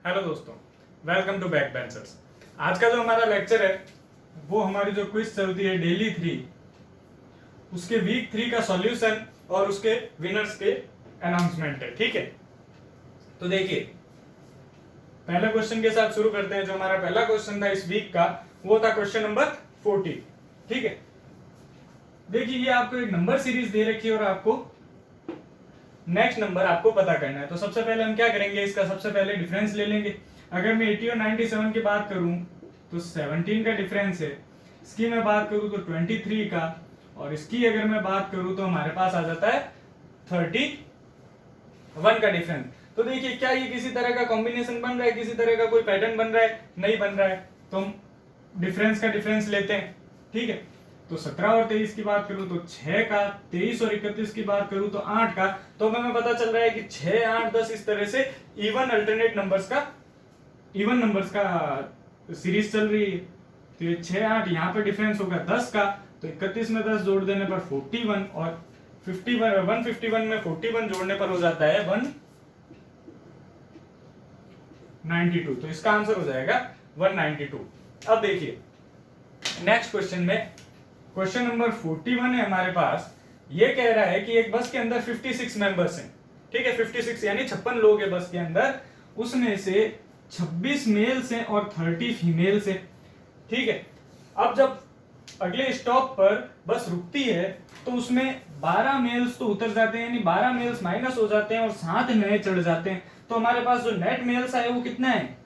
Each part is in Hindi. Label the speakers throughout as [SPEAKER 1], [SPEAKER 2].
[SPEAKER 1] हेलो दोस्तों, वेलकम टू बैक बेंचर्स। आज का जो हमारा लेक्चर है वो हमारी जो क्विज चलती है डेली 3 उसके वीक 3 का सॉल्यूशन और उसके विनर्स के अनाउंसमेंट है। ठीक है, तो देखिए पहले क्वेश्चन के साथ शुरू करते हैं। जो हमारा पहला क्वेश्चन था इस वीक का वो था क्वेश्चन नंबर 40। ठीक है, देखिए ये आपको एक नंबर सीरीज दे रखी है और आपको नेक्स्ट नंबर आपको पता करना है। तो सबसे पहले हम क्या करेंगे, इसका सबसे पहले डिफरेंस ले लेंगे। अगर मैं 80 और 97 की बात करूं तो 17 का डिफरेंस है। इसकी मैं बात करूं तो 23 का, और इसकी अगर मैं बात करूं तो हमारे पास आ जाता है 31 का डिफरेंस। तो देखिए क्या ये किसी तरह का कॉम्बिनेशन बन रहा है, किसी तरह का कोई पैटर्न बन रहा है? नहीं बन रहा है। तो हम डिफरेंस का डिफरेंस लेते हैं। ठीक है, तो 17 और 23 की बात करूं तो 6 का, 23 और 31 की बात करूं तो 8 का। तो हमें पता चल रहा है कि 6, 8, 10 इस तरह से इवन अल्टरनेट नंबर्स का सीरीज चल रही है। तो ये 6, 8 यहाँ पे डिफरेंस होगा 10 का, तो 31 में 10 जोड़ देने पर 41 और 151 में 41 जोड़ने पर हो जाता है 192। तो इसका आंसर हो जाएगा 192। अब देखिए नेक्स्ट क्वेश्चन में क्वेश्चन नंबर 41 है हमारे पास। ये कह रहा है कि एक बस के अंदर 56 मेंबर्स हैं। ठीक है, 56 यानी 56 लोग हैं बस के अंदर, उसमें से 26 मेल्स हैं और 30 फीमेल्स हैं। ठीक है, अब जब अगले स्टॉप पर बस रुकती है तो उसमें 12 मेल्स तो उतर जाते हैं, यानी 12 मेल्स माइनस हो जाते हैं और 7 नए चढ़ जाते हैं। तो हमारे पास जो नेट मेल्स आए वो कितना है?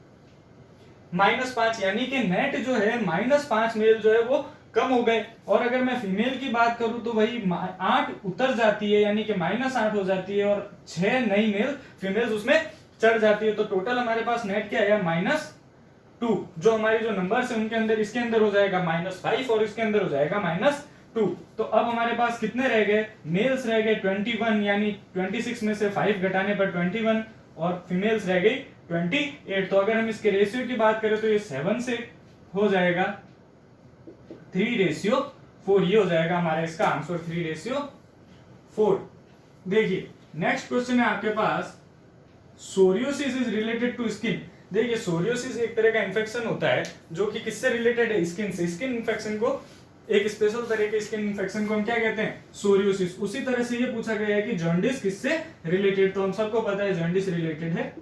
[SPEAKER 1] -5, यानी कि नेट जो है -5 मेल जो है वो कम हो गए। और अगर मैं फीमेल की बात करूं तो वही 8 उतर जाती है, यानी कि -8 हो जाती है और 6 नई मेल फीमेल्स उसमें चढ़ जाती है। तो टोटल हमारे पास नेट क्या आया? -2। जो हमारी जो नंबर्स है उनके अंदर, इसके अंदर हो जाएगा -5 और इसके अंदर हो जाएगा -2। तो अब हमारे पास कितने रह गए? मेल्स रह गए 21, यानी 26 में से 5 घटाने पर 21, और फीमेल्स रह गई 28। तो अगर हम इसके रेशियो की बात करें तो ये 7 से हो जाएगा 3:4। ये हो जाएगा हमारा इसका आंसर 3:4। देखिए नेक्स्ट क्वेश्चन है आपके पास, psoriasis is related to skin. देखिए सोरियोसिस एक तरह का इन्फेक्शन होता है जो कि किससे रिलेटेड है? स्किन से। स्किन इन्फेक्शन को, एक स्पेशल तरह के स्किन इन्फेक्शन को हम क्या कहते हैं? सोरियोसिस। उसी तरह से ये पूछा गया है कि जॉन्डिस किससे रिलेटेड। तो हम सबको पता है जॉन्डिस रिलेटेड है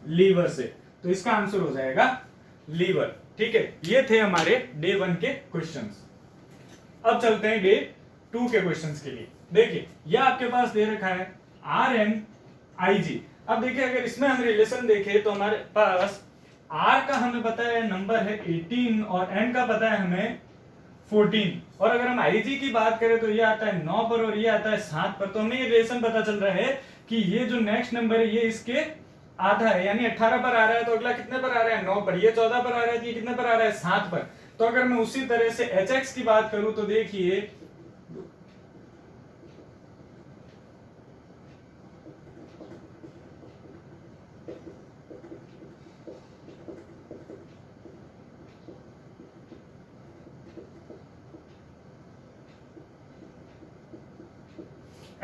[SPEAKER 1] लीवर से। तो इसका आंसर हो जाएगा लीवर। ठीक है, ये थे हमारे डे 1 के क्वेश्चंस। अब चलते हैं डे 2 के क्वेश्चंस के लिए। देखिए यह आपके पास दे रखा है RNIG। अब देखिए अगर इसमें हम रिलेशन देखें तो हमारे पास R का हमें पता है नंबर है 18 और N का पता है हमें 14। और अगर हम IG की बात करें तो ये आता है 9 पर और ये आता है 7 पर। तो हमें ये रिलेशन पता चल रहा है कि ये जो नेक्स्ट नंबर है ये इसके आधा है, यानी 18 पर आ रहा है तो अगला कितने पर आ रहा है? 9 पर। ये 14 पर आ रहा है तो ये कितने पर आ रहा है? 7 पर। तो अगर मैं उसी तरह से HX की बात करूं तो देखिए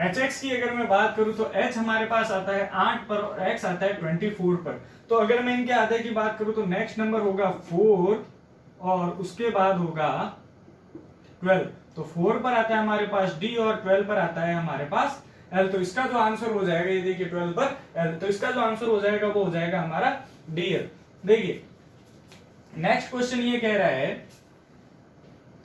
[SPEAKER 1] HX की अगर मैं बात करूं तो H हमारे पास आता है 8 पर और X आता है 24 पर। तो अगर मैं इनके आधे की बात करूं तो नेक्स्ट नंबर होगा 4 और उसके बाद होगा 12। तो 4 पर आता है हमारे पास D और 12 पर आता है हमारे पास L। तो इसका जो आंसर हो जाएगा, ये देखिए 12 पर L, तो इसका जो आंसर हो जाएगा वो हो जाएगा हमारा DL। देखिए नेक्स्ट क्वेश्चन ये कह रहा है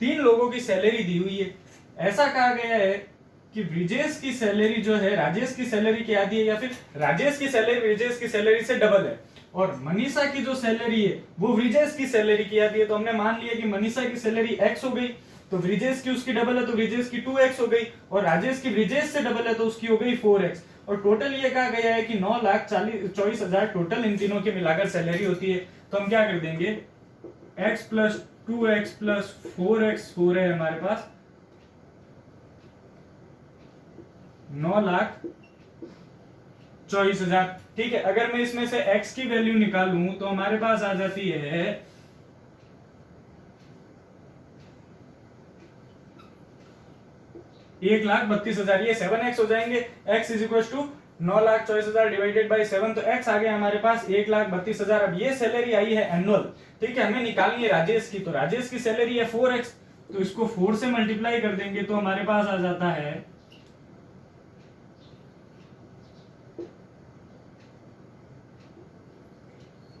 [SPEAKER 1] 3 लोगों की सैलरी दी हुई है। ऐसा कहा गया है कि ब्रिजेश की सैलरी जो है राजेश की सैलरी की आधी है, या फिर राजेश की सैलरी ब्रिजेश की सैलरी से डबल है, और मनीषा की जो सैलरी है वो ब्रिजेश की सैलरी की आती है। तो हमने मान लिया कि मनीषा की सैलरी x हो गई, तो ब्रिजेश की उसकी डबल है तो ब्रिजेश की 2x हो गई, और राजेश की ब्रिजेश से डबल है तो उसकी हो गई 4x। और टोटल ये कहा गया है कि 9,24,000 टोटल इन तीनों की मिलाकर सैलरी होती है। तो हम क्या कर देंगे, x plus 2x plus 4x 4 है हमारे पास 9,24,000। ठीक है, अगर मैं इसमें से x की वैल्यू निकालूं तो हमारे पास आ जाती है 1,32,000। ये 7x हो जाएंगे। x is equal to 9,24,000 divided by 7, तो x आ गया हमारे पास 1,32,000। अब ये सैलरी आई है एनुअल, ठीक है, हमें निकालनी है राजेश की, तो राजेश की सैलरी है 4x, तो इसको 4 से मल्टीप्लाई कर देंगे तो हमारे पास आ जाता है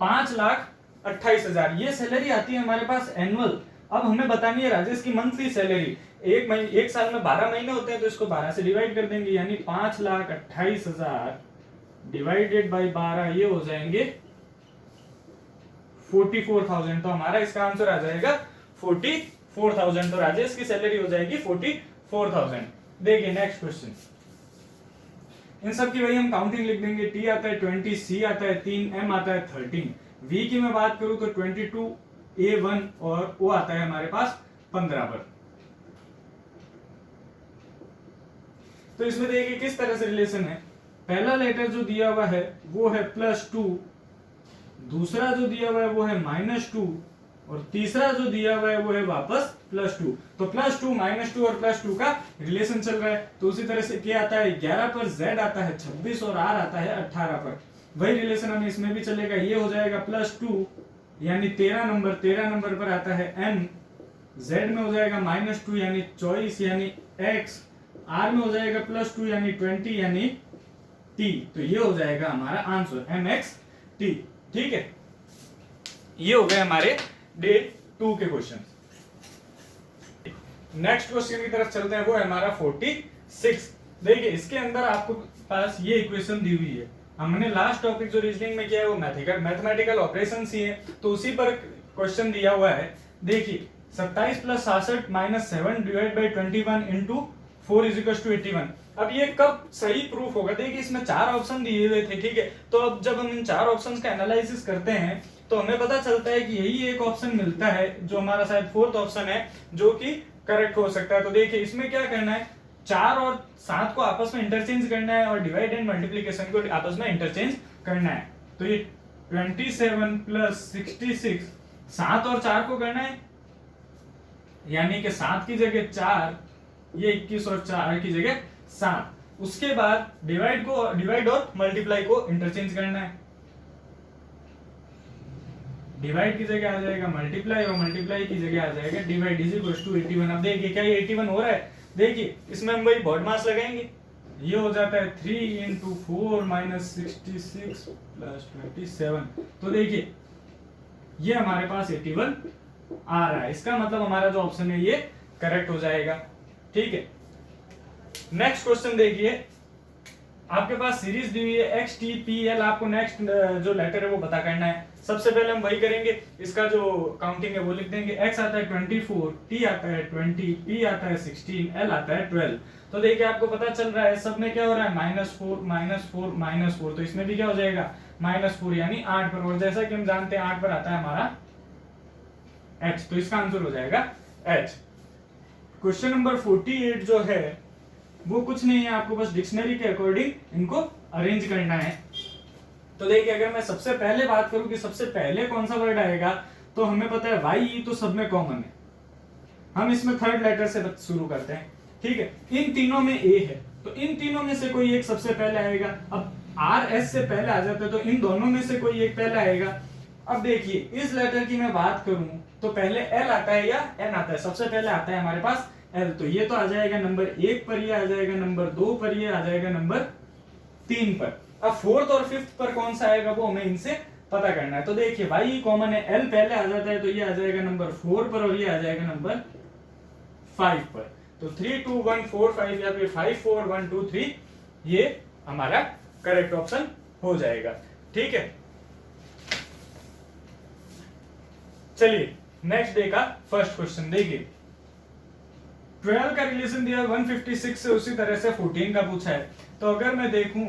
[SPEAKER 1] 5,28,000। ये सैलरी आती है हमारे पास एनुअल। अब हमें बतानी है राजेश की मंथली सैलरी। एक साल में 12 महीने होते हैं, तो इसको 12 से डिवाइड कर देंगे, यानी 5,28,000 डिवाइडेड बाई 12, ये हो जाएंगे 44,000। तो हमारा इसका आंसर आ जाएगा 44,000। तो राजेश की सैलरी हो जाएगी 44,000। देखिए नेक्स्ट क्वेश्चन, इन सब की वही हम काउंटिंग लिख देंगे। टी आता है 20, सी आता है 3, एम आता है 13। वी की मैं बात करूं तो 22, A1 और ओ आता है हमारे पास 15 पर। तो इसमें देखिए किस तरह से रिलेशन है। पहला लेटर जो दिया हुआ है वो है +2, दूसरा जो दिया हुआ है वो है -2, और तीसरा जो दिया हुआ है वो है वापस +2। तो +2, -2 और +2 का रिलेशन चल रहा है। तो उसी तरह से क्या आता है 11 पर, Z आता है 26 और R आता है 18 पर। वही रिलेशन हमें इसमें भी चलेगा। ये हो जाएगा +2 यानी 13 नंबर पर आता है M, Z में हो जाएगा -2 यानी 24 यानी X, R में हो जाएगा +2 यानी 20 यानी T। तो ये हो जाएगा हमारा आंसर MXT। ठीक है, ये हो गए हमारे डे 2 के क्वेश्चन। नेक्स्ट क्वेश्चन की तरफ चलते हैं, वो है हमारा 46। देखिए इसके अंदर आपको पास ये इक्वेशन दी हुई है। हमने लास्ट टॉपिक जो रीजनिंग में किया है वो मैथमेटिकल ऑपरेशंस ही है, तो उसी पर क्वेश्चन दिया हुआ है। देखिए 27 + 66 - 7 डिवाइड बाई 21 इंटू 4 = 81। अब ये कब सही प्रूफ होगा? देखिए इसमें 4 ऑप्शन दिए हुए थे, ठीक है, तो अब जब हम इन 4 ऑप्शंस का एनालिसिस करते हैं तो हमें पता चलता है कि यही एक ऑप्शन मिलता है जो हमारा शायद 4th ऑप्शन है, जो कि करेक्ट हो सकता है। तो देखिए इसमें क्या करना है, 4 और 7 को आपस में इंटरचेंज करना है और डिवाइड एंड मल्टीप्लीकेशन को आपस में इंटरचेंज करना है। तो ये 27 + 66 7 और 4 को करना है, यानी कि 7 की जगह 4, ये 21 और 4 की जगह 7। उसके बाद डिवाइड और मल्टीप्लाई को इंटरचेंज करना है। डिवाइड की जगह आ जाएगा मल्टीप्लाई और मल्टीप्लाई की जगह आ जाएगा डिवाइड = 81। अब देखिए क्या ये 81 हो रहा है? देखिए इसमें हम वही बॉड मास लगाएंगे, ये हो जाता है 3 × 4 - 66 + 27। तो देखिए ये हमारे पास 81 आ रहा है। इसका मतलब हमारा जो ऑप्शन है ये करेक्ट हो जाएगा। ठीक है, नेक्स्ट क्वेश्चन देखिए, आपके पास सीरीज दी हुई है XTPL, आपको नेक्स्ट जो लेटर है वो पता करना है। सबसे पहले हम वही करेंगे, इसका जो काउंटिंग है वो लिख देंगे। X आता है 24, T आता है 20, P आता है 16, L आता है 12। तो देखिए आपको पता चल रहा है सब में क्या हो रहा है, -4 -4 तो इसमें भी क्या हो जाएगा -4 यानी 8 पर। और जैसा कि हम जानते हैं 8 पर आता है हमारा H, तो इसका आंसर हो जाएगा H। क्वेश्चन नंबर 48 जो है वो कुछ नहीं है, आपको बस डिक्शनरी के अकॉर्डिंग इनको अरेंज करना है। तो देखिए अगर मैं सबसे पहले बात करूं कि सबसे पहले कौन सा वर्ड आएगा, तो हमें पता है YE तो सब में कॉमन है, हम इसमें थर्ड लेटर से शुरू करते हैं। ठीक है, इन तीनों में A है, तो इन तीनों में से कोई एक सबसे पहले आएगा। अब R S से पहले आ जाता है, तो इन दोनों में से कोई एक पहले आएगा। अब देखिए इस लेटर की मैं बात करूं तो पहले L आता है या N आता है? सबसे पहले आता है हमारे पास L, तो ये तो आ जाएगा नंबर 1 पर, ये आ जाएगा नंबर 2 पर, ये आ जाएगा नंबर 3 पर। अब 4th और 5th पर कौन सा आएगा वो हमें इनसे पता करना है। तो देखिए YE कॉमन है, L पहले आ जाता है तो ये आ जाएगा नंबर 4 पर और ये आ जाएगा नंबर 5 पर। तो 3 2 1 4 5 या फिर 5 4 1 2 3 ये हमारा करेक्ट ऑप्शन हो जाएगा। ठीक है, चलिए नेक्स्ट डे का फर्स्ट क्वेश्चन देखिए। 12 का रिलेशन दिया 156 से, उसी तरह से 14 का पूछा है। तो अगर मैं देखूं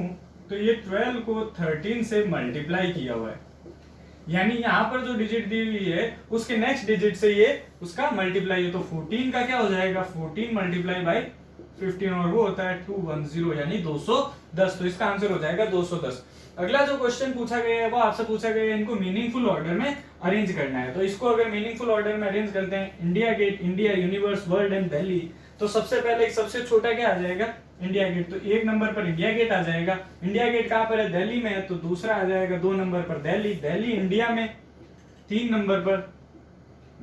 [SPEAKER 1] तो ये 12 को 13 से मल्टीप्लाई किया हुआ है, यानी यहाँ पर जो डिजिट दी हुई है उसके नेक्स्ट डिजिट से ये उसका मल्टीप्लाई है। तो 14 का क्या हो जाएगा 14 × 15 और वो होता है 210 यानी 210। तो इसका आंसर हो जाएगा 210। अगला जो क्वेश्चन पूछा गया है वो आपसे पूछा गया है इनको मीनिंगफुल ऑर्डर में अरेंज करना है। तो इसको अगर मीनिंगफुल ऑर्डर में अरेंज करते हैं, India Gate, India, universe, world and Delhi, तो सबसे पहले सबसे छोटा क्या आ जाएगा इंडिया गेट, तो एक नंबर पर इंडिया गेट आ जाएगा। इंडिया गेट कहाँ पर है? दिल्ली में है, तो दूसरा आ जाएगा 2 नंबर पर दिल्ली, दिल्ली इंडिया में। 3 नंबर पर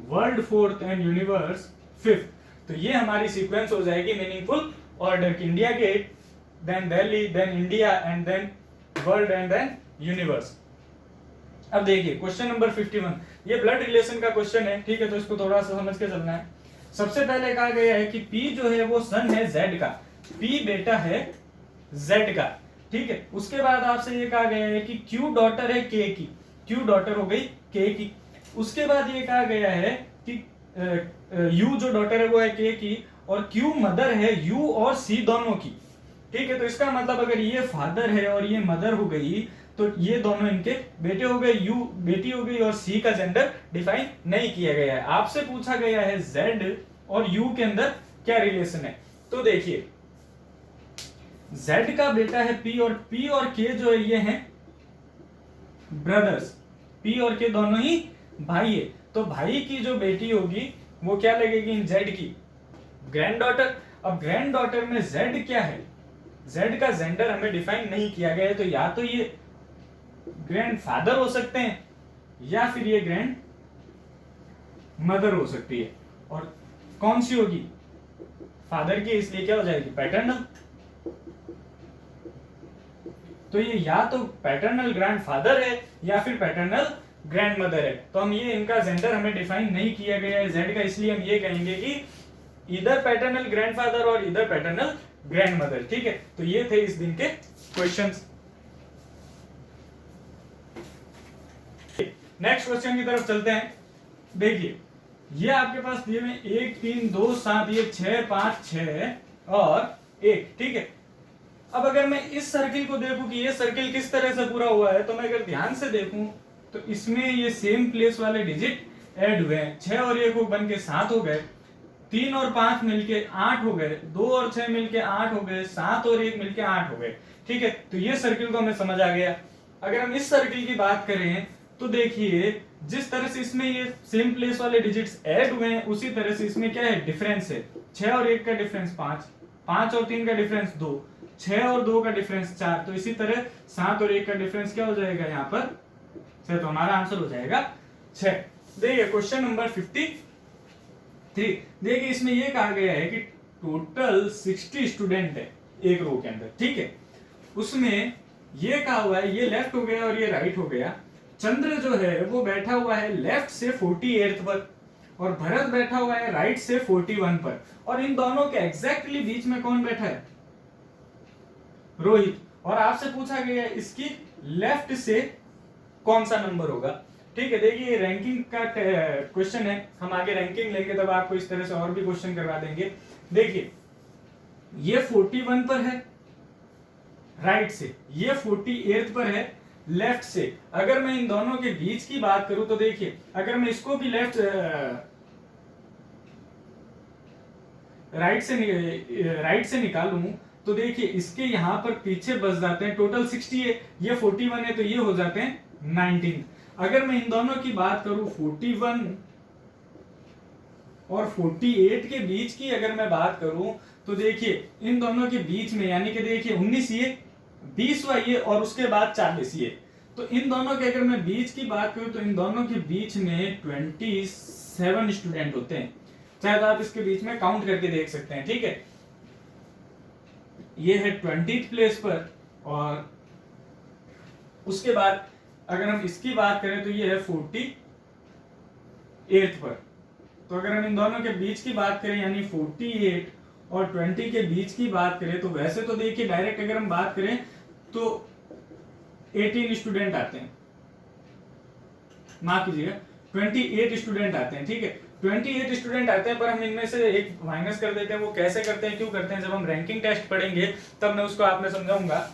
[SPEAKER 1] world fourth and universe fifth. तो ये हमारी सीक्वेंस हो जाएगी मीनिंगफुल ऑर्डर की, India Gate, then Delhi, then India and then world and then universe. अब देखिए क्वेश्चन नंबर 51, ये ब्लड रिलेशन का क्वेश्चन है, ठीक है, तो इसको थोड़ा सा समझ के चलना है। सबसे पहले कहा गया है कि P जो है वो सन है Z का, P बेटा है Z का, ठीक है। उसके बाद आपसे ये कहा गया है कि Q डॉटर है K की, Q डॉटर हो गई K की। उसके बाद ये कहा गया है कि U जो डॉटर है वो है K की, और Q मदर है U और C दोनों की, ठीक है। तो इसका मतलब अगर ये फादर है और ये मदर हो गई, तो ये दोनों इनके बेटे हो गए, यू बेटी हो गई, और सी का जेंडर डिफाइन नहीं किया गया है। आपसे पूछा गया है जेड और यू के अंदर क्या रिलेशन है। तो देखिए जेड का बेटा है पी, और पी और के जो है ये हैं ब्रदर्स, पी और के दोनों ही भाई है। तो भाई की जो बेटी होगी वो क्या लगेगी इन जेड की? Grand daughter. अब ग्रैंड डॉटर में जेड क्या है? जेड का जेंडर हमें डिफाइन नहीं किया गया है, तो या तो ये ग्रैंड फादर हो सकते हैं या फिर ये ग्रैंड मदर हो सकती है। और कौन सी होगी? फादर की, इसलिए क्या हो जाएगी? पैटर्नल। तो ये या तो पैटर्नल ग्रैंड फादर है या फिर पैटर्नल ग्रैंड मदर है। तो हम ये इनका जेंडर हमें डिफाइन नहीं किया गया है जेड का, इसलिए हम ये कहेंगे कि इधर पैटर्नल ग्रैंडफादर और इधर पैटर्नल ग्रैंड मदर, ठीक है। तो ये थे इस दिन के क्वेश्चंस। नेक्स्ट क्वेश्चन की तरफ चलते हैं। देखिए ये आपके पास दिए में 1 3 2 7, ये 6 5 6 और 1, ठीक है। अब अगर मैं इस सर्किल को देखूं कि ये सर्किल किस तरह से पूरा हुआ है, तो मैं अगर ध्यान से देखूं तो इसमें ये सेम प्लेस वाले डिजिट ऐड हुए हैं। 6 और 1 बन के 7 हो गए, 3 और 5 मिलके 8 हो गए, 2 और 6 मिलके 8 हो गए, 7 और 1 मिलके 8 हो गए, ठीक है। तो ये सर्किल को हमें समझ आ गया। अगर हम इस सर्किल की बात करें तो देखिए जिस तरह से इसमें ये सेम प्लेस वाले डिजिट्स ऐड हुए हैं, उसी तरह से इसमें क्या है? डिफरेंस है। 6 और 1 का डिफरेंस 5, 5 और 3 का डिफरेंस 2, 6 और 2 का डिफरेंस 4। तो इसी तरह 7 और 1 का डिफरेंस क्या हो जाएगा यहाँ पर? 6। तो हमारा आंसर हो जाएगा 6। देखिए क्वेश्चन नंबर 53। देखिए इसमें ये कहा गया है कि टोटल 60 स्टूडेंट है एक रो के अंदर, ठीक है। उसमें ये कहा हुआ है, ये लेफ्ट हो गया और ये राइट हो गया। चंद्र जो है वो बैठा हुआ है लेफ्ट से 48 पर, और भरत बैठा हुआ है राइट से 41 पर, और इन दोनों के एग्जैक्टली बीच में कौन बैठा है? रोहित। और आपसे पूछा गया है इसकी लेफ्ट से कौन सा नंबर होगा, ठीक है। देखिए रैंकिंग का क्वेश्चन है, हम आगे रैंकिंग लेंगे तब आपको इस तरह से और भी क्वेश्चन करवा देंगे। देखिए ये 41 पर है राइट से, ये 48 पर है लेफ्ट से। अगर मैं इन दोनों के बीच की बात करूं तो देखिए अगर मैं इसको भी राइट से निकालूं तो देखिए इसके यहां पर पीछे बच जाते हैं, टोटल 60 है, ये 41 है, तो ये हो जाते हैं 19। अगर मैं इन दोनों की बात करूं 41 और 48 के बीच की अगर मैं बात करूं तो देखिए इन दोनों के बीच में यानी कि देखिए 19 ये, 20वां ये, और उसके बाद 40 ये। तो इन दोनों के अगर मैं बीच की बात करूं तो इन दोनों के बीच में 27 स्टूडेंट होते हैं। चाहे तो आप इसके बीच में काउंट करके देख सकते हैं, ठीक है। ये है 20th प्लेस पर, और उसके बाद अगर हम इसकी बात करें तो ये है 48th पर। तो अगर हम इन दोनों के बीच की बात करें यानी 48 और 20 के बीच की बात करें तो वैसे तो देखिए डायरेक्ट अगर हम बात करें तो 18 स्टूडेंट आते हैं, माफ कीजिएगा 28 स्टूडेंट आते हैं, ठीक है। 28 स्टूडेंट आते हैं, पर हम इनमें से एक माइनस कर देते हैं। वो कैसे करते हैं, क्यों करते हैं, जब हम रैंकिंग टेस्ट पढ़ेंगे तब मैं उसको आप में समझाऊंगा।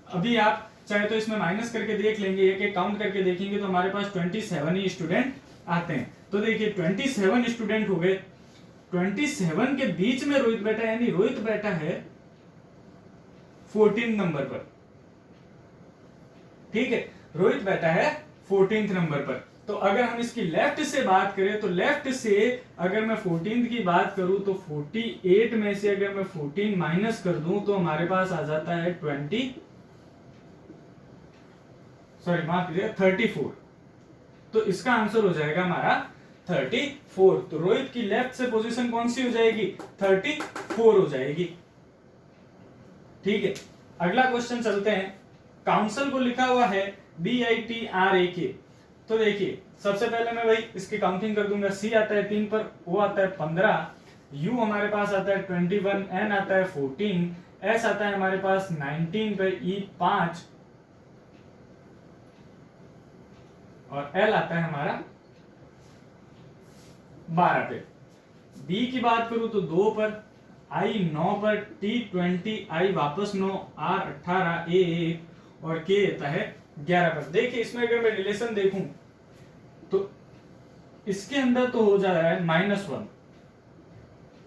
[SPEAKER 1] अभी आप चाहे तो इसमें माइनस करके देख लेंगे, एक एक काउंट करके देखेंगे तो हमारे पास 27 ही स्टूडेंट आते हैं। तो देखिए 27 स्टूडेंट हो गए, 27 के बीच में रोहित बैठा है, यानी रोहित बैठा है 14 नंबर पर, ठीक है। रोहित बैठा है 14th नंबर पर। तो अगर हम इसकी लेफ्ट से बात करें तो लेफ्ट से अगर मैं 14 की बात करूं तो 48 में से अगर मैं 14 माइनस कर दूं तो हमारे पास आ जाता है 34। तो इसका आंसर हो जाएगा हमारा 34। तो रोहित की लेफ्ट से पोजीशन कौन सी हो जाएगी? 34 हो जाएगी। ठीक है, अगला क्वेश्चन चलते हैं। काउंसिल को लिखा हुआ है BITRAK। तो देखिए सबसे पहले मैं भाई इसकी काउंटिंग कर दूंगा। C आता है 3 पर, O आता है 15, U हमारे पास आता है 21, N आता है 14, S आता है हमारे पास 19 पे, E 5 और L आता है हमारा 12 पे। B की बात करूं तो 2 पर, I 9 पर, T 20, I वापस 9, R 18, A 1 और K आता है 11 पर। देखिए इसमें अगर मैं रिलेशन देखूं तो इसके अंदर तो हो जा रहा है -1।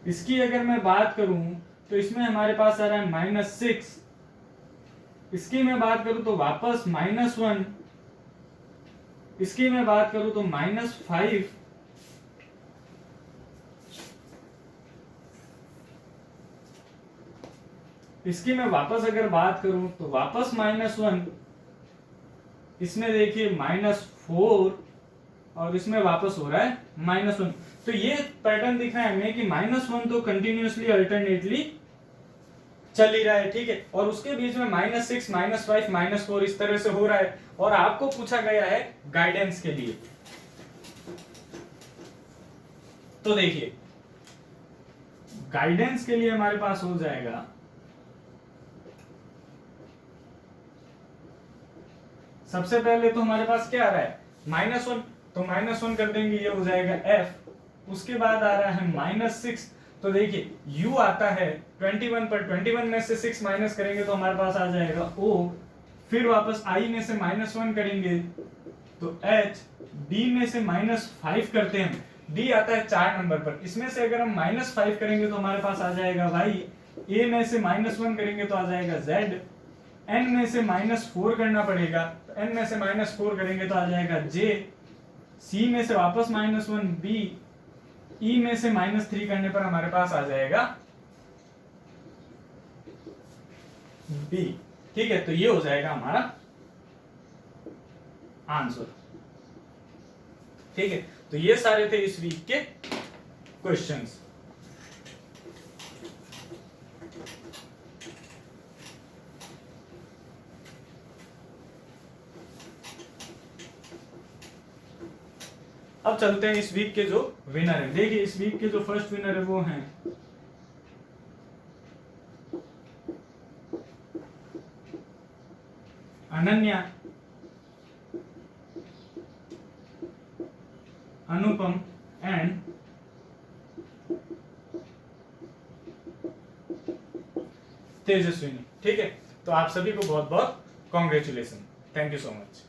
[SPEAKER 1] इसकी अगर मैं बात करूं तो इसमें हमारे पास आ रहा है -6। इसकी मैं बात करूं तो वापस -1। इसकी मैं बात करूं तो -5। इसकी मैं वापस अगर बात करूं तो वापस -1। इसमें देखिए -4 और इसमें वापस हो रहा है -1। तो ये पैटर्न दिख रहा है हमें कि -1 तो कंटिन्यूअसली अल्टरनेटली चल ही रहा है। ठीक है, और उसके बीच में -6, -5, -4 इस तरह से हो रहा है। और आपको पूछा गया है गाइडेंस के लिए। तो देखिए गाइडेंस के लिए हमारे पास हो जाएगा सबसे पहले तो हमारे पास क्या आ रहा है -1, तो -1 कर देंगे, ये हो जाएगा F। उसके बाद आ रहा है -6, तो देखिए U आता है 21 पर, 21 में से 6 माइनस करेंगे तो हमारे पास आ जाएगा O। फिर वापस I में से -1 करेंगे तो H। D में से -5 करते हैं, D आता है 4 नंबर पर। इसमें से अगर हम -5 करेंगे तो हमारे पास आ जाएगा Y। A में से -1 करेंगे तो आ जाएगा Z। N में से -4 करना पड़ेगा, तो N में से -4 करेंगे तो आ जाएगा J। C में से वापस -1 B। E में से -3 करने पर हमारे पास आ जाएगा B। ठीक है, तो ये हो जाएगा हमारा आंसर। ठीक है, तो ये सारे थे इस वीक के क्वेश्चंस। अब चलते हैं इस वीक के जो विनर है। देखिए इस वीक के जो फर्स्ट विनर है वो हैं अनन्या, अनुपम एंड तेजस्विनी। ठीक है, तो आप सभी को बहुत बहुत congratulation. Thank you so much.